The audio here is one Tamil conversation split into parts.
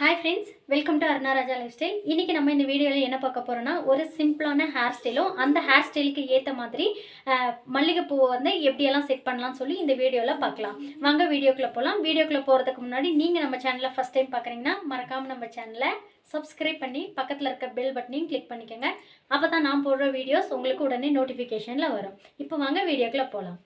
Hi friends, welcome to Arna Raja Lifestyle. இன்னைக்கு நம்ம இந்த வீடியோல என்ன பார்க்க போறோம்னா ஒரு சிம்பிளான ஹேர் ஸ்டைலும் அந்த ஹேர் ஸ்டைலுக்கு ஏத்த மாதிரி மல்லிகை பூவை வந்து எப்படி எல்லாம் செட் பண்ணலாம்னு சொல்லி இந்த வீடியோல பார்க்கலாம். வாங்க வீடியோக்குள்ள போலாம். வீடியோக்குள்ள போறதுக்கு முன்னாடி நீங்க நம்ம சேனலை ஃபர்ஸ்ட் டைம் பார்க்கறீங்கன்னா மறக்காம நம்ம சேனலை சப்ஸ்கிரைப் பண்ணி பக்கத்துல இருக்க பெல் பட்டனையும் கிளிக் பண்ணிக்கங்க. அப்பதான் நான் போடுற வீடியோஸ் உங்களுக்கு உடனே நோட்டிஃபிகேஷன்ல வரும். இப்போ வாங்க வீடியோக்குள்ள போலாம்.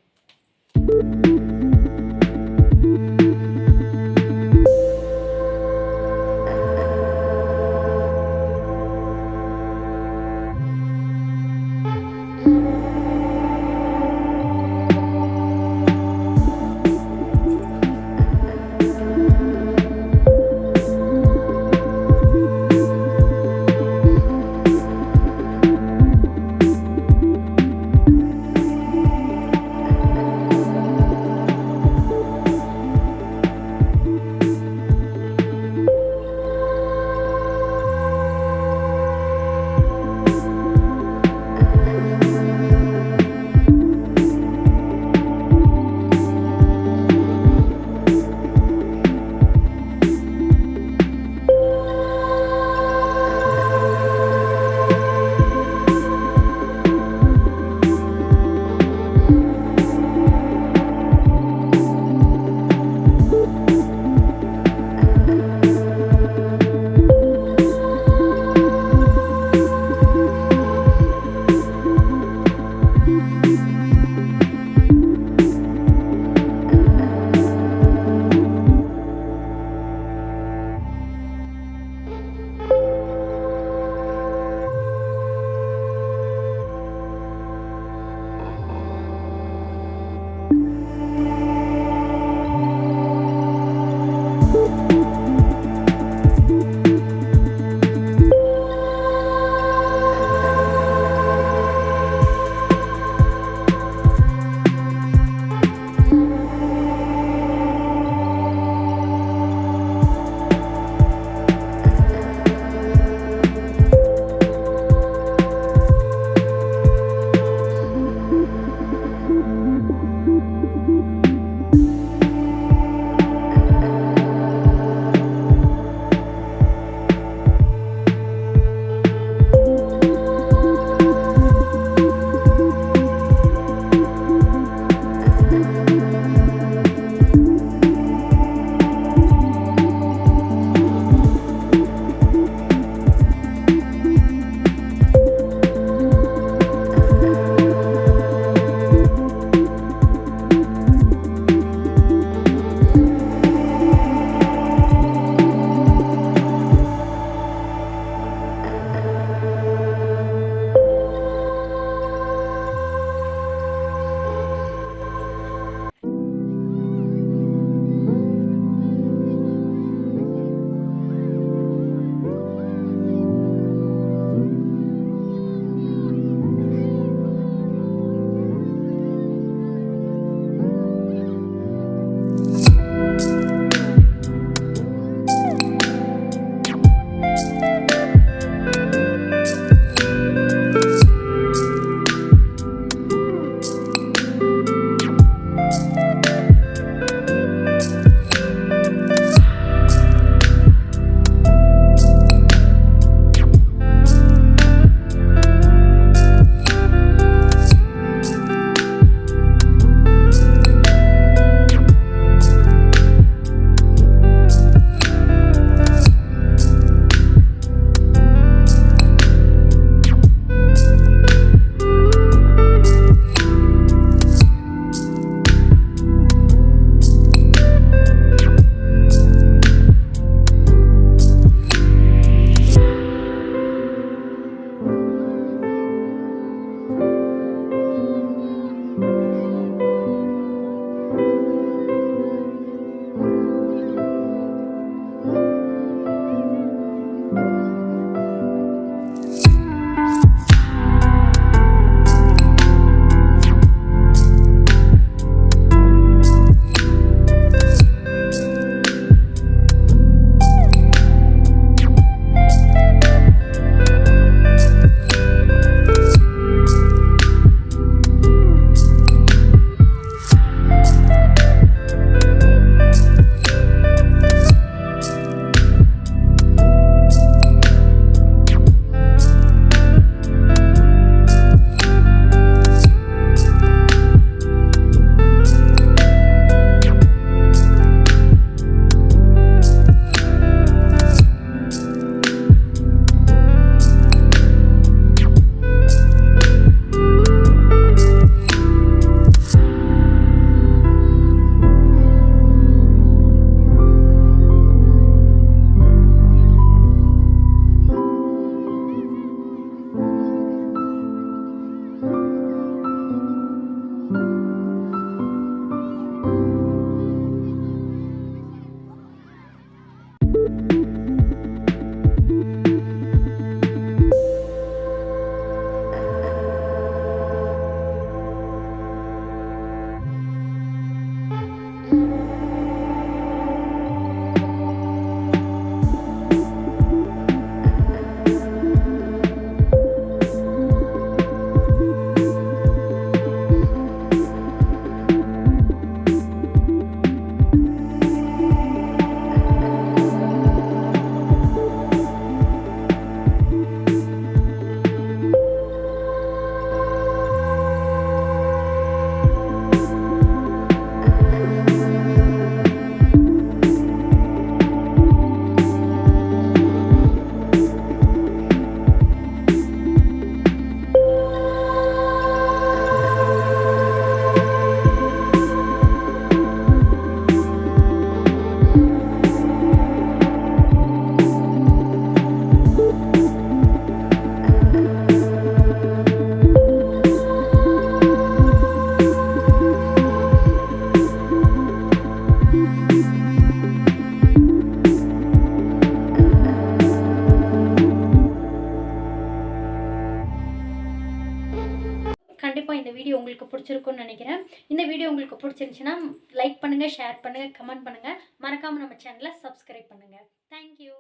கண்டிப்பாக இந்த வீடியோ உங்களுக்கு பிடிச்சிருக்குன்னு நினைக்கிறேன். இந்த வீடியோ உங்களுக்கு பிடிச்சிருந்துச்சுன்னா லைக் பண்ணுங்கள், ஷேர் பண்ணுங்கள், கமெண்ட் பண்ணுங்கள். மறக்காமல் நம்ம சேனலை சப்ஸ்கிரைப் பண்ணுங்கள். தேங்க்யூ.